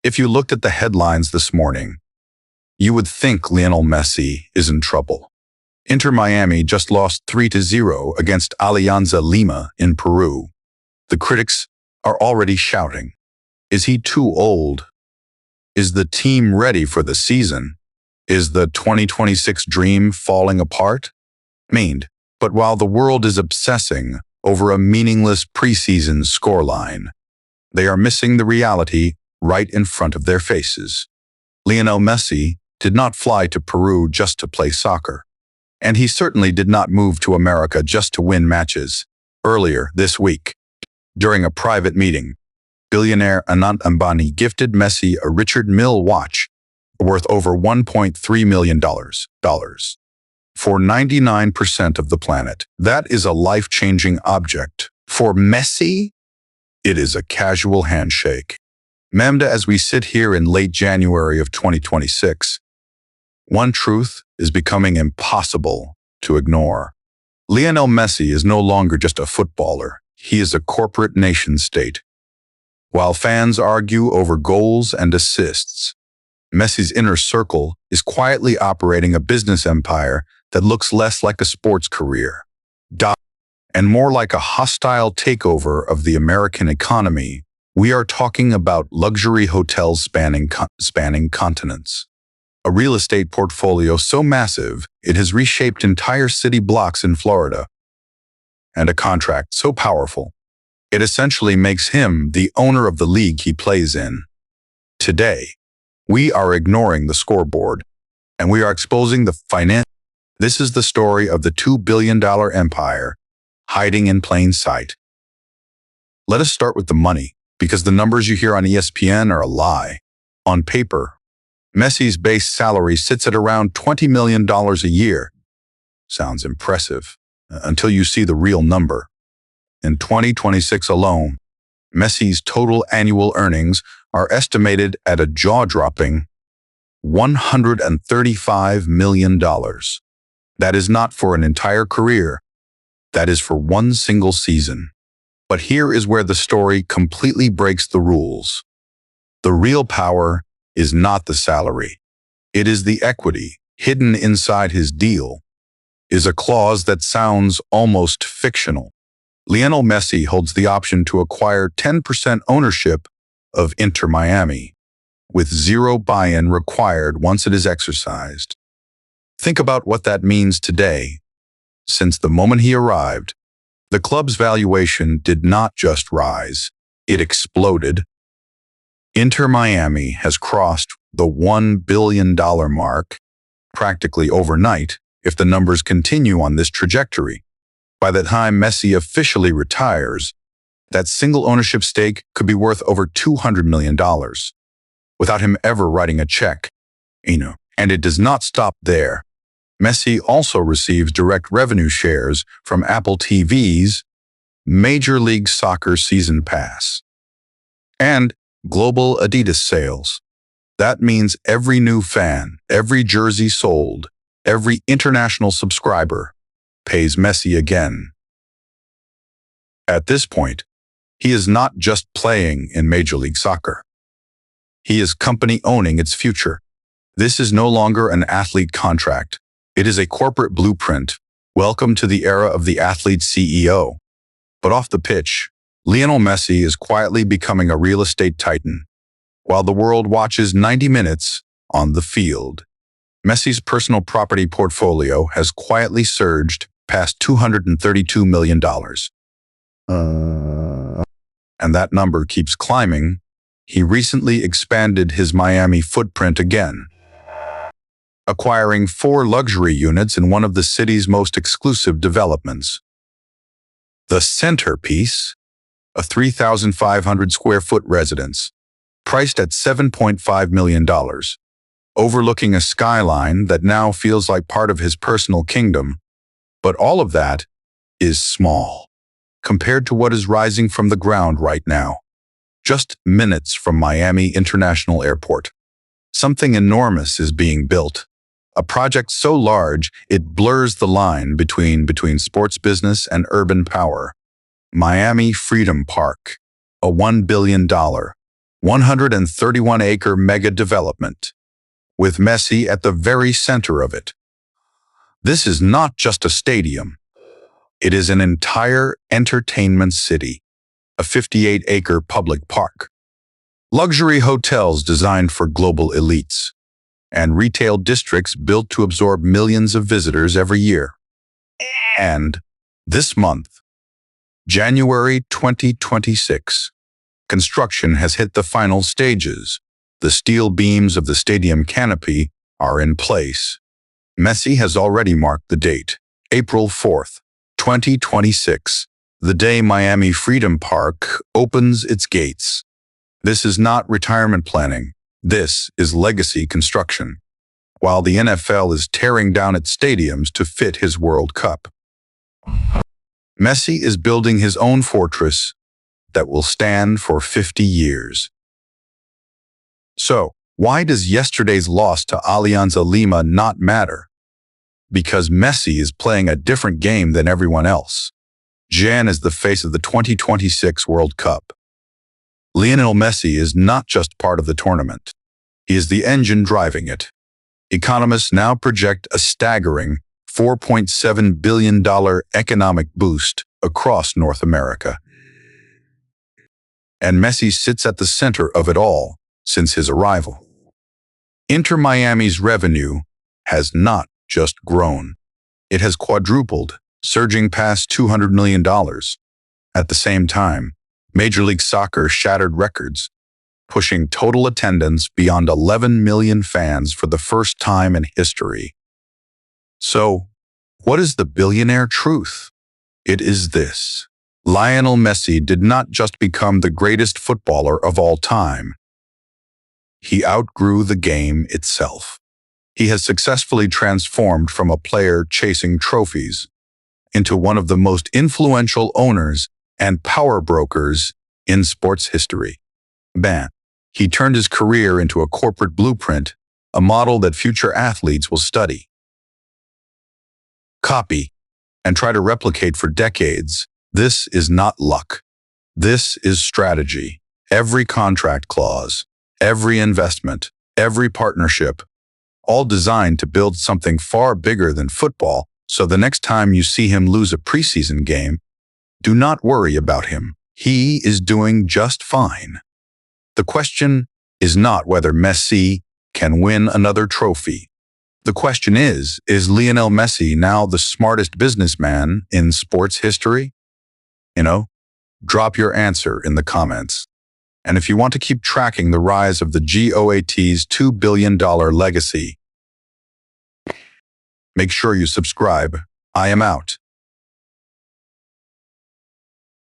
If you looked at the headlines this morning, you would think Lionel Messi is in trouble. Inter Miami just lost 3-0 against Alianza Lima in Peru. The critics are already shouting, is he too old? Is the team ready for the season? Is the 2026 dream falling apart? But while the world is obsessing over a meaningless preseason scoreline, they are missing the reality right in front of their faces. Lionel Messi did not fly to Peru just to play soccer, and he certainly did not move to America just to win matches. Earlier this week, during a private meeting, billionaire Anand Ambani gifted Messi a Richard Mille watch worth over $1.3 million. For 99% of the planet, that is a life-changing object. For Messi, it is a casual handshake. As we sit here in late January of 2026, one truth is becoming impossible to ignore. Lionel Messi is no longer just a footballer. He is a corporate nation-state. While fans argue over goals and assists, Messi's inner circle is quietly operating a business empire that looks less like a sports career, and more like a hostile takeover of the American economy. We are talking about luxury hotels spanning continents. A real estate portfolio so massive it has reshaped entire city blocks in Florida. And a contract so powerful, it essentially makes him the owner of the league he plays in. Today, we are ignoring the scoreboard, and we are exposing the finance. This is the story of the $2 billion empire hiding in plain sight. Let us start with the money, because the numbers you hear on ESPN are a lie. On paper, Messi's base salary sits at around $20 million a year. Sounds impressive, until you see the real number. In 2026 alone, Messi's total annual earnings are estimated at a jaw-dropping $135 million. That is not for an entire career. That is for one single season. But here is where the story completely breaks the rules. The real power is not the salary. It is the equity hidden inside his deal, is a clause that sounds almost fictional. Lionel Messi holds the option to acquire 10% ownership of Inter Miami, with zero buy-in required once it is exercised. Think about what that means today. Since the moment he arrived, the club's valuation did not just rise, it exploded. Inter Miami has crossed the $1 billion mark practically overnight if the numbers continue on this trajectory. By the time Messi officially retires, that single ownership stake could be worth over $200 million without him ever writing a check. And it does not stop there. Messi also receives direct revenue shares from Apple TV's Major League Soccer Season Pass and global Adidas sales. That means every new fan, every jersey sold, every international subscriber pays Messi again. At this point, he is not just playing in Major League Soccer. He is company owning its future. This is no longer an athlete contract. It is a corporate blueprint. Welcome to the era of the athlete CEO. But off the pitch, Lionel Messi is quietly becoming a real estate titan. While the world watches 90 minutes on the field, Messi's personal property portfolio has quietly surged past $232 million. And that number keeps climbing. He recently expanded his Miami footprint again, acquiring 4 luxury units in one of the city's most exclusive developments. The Centerpiece, a 3,500 square foot residence, priced at $7.5 million, overlooking a skyline that now feels like part of his personal kingdom. But all of that is small compared to what is rising from the ground right now, just minutes from Miami International Airport. Something enormous is being built. A project so large it blurs the line between sports business and urban power. Miami Freedom Park, a $1 billion, 131-acre mega development, with Messi at the very center of it. This is not just a stadium. It is an entire entertainment city, a 58-acre public park, luxury hotels designed for global elites, and retail districts built to absorb millions of visitors every year. And this month, January 2026, construction has hit the final stages. The steel beams of the stadium canopy are in place. Messi has already marked the date, April 4th, 2026, the day Miami Freedom Park opens its gates. This is not retirement planning. This is legacy construction. While the NFL is tearing down its stadiums to fit his World Cup, Messi is building his own fortress that will stand for 50 years. So, why does yesterday's loss to Alianza Lima not matter? Because Messi is playing a different game than everyone else. Jan is the face of the 2026 World Cup. Lionel Messi is not just part of the tournament. He is the engine driving it. Economists now project a staggering $4.7 billion economic boost across North America. And Messi sits at the center of it all since his arrival. Inter Miami's revenue has not just grown. It has quadrupled, surging past $200 million. At the same time, Major League Soccer shattered records, pushing total attendance beyond 11 million fans for the first time in history. So, what is the billionaire truth? It is this. Lionel Messi did not just become the greatest footballer of all time. He outgrew the game itself. He has successfully transformed from a player chasing trophies into one of the most influential owners and power brokers in sports history. He turned his career into a corporate blueprint, a model that future athletes will study, copy, and try to replicate for decades. This is not luck. This is strategy. Every contract clause, every investment, every partnership, all designed to build something far bigger than football, so the next time you see him lose a preseason game, do not worry about him. He is doing just fine. The question is not whether Messi can win another trophy. The question is Lionel Messi now the smartest businessman in sports history? Drop your answer in the comments. And if you want to keep tracking the rise of the GOAT's $2 billion legacy, make sure you subscribe. I am out.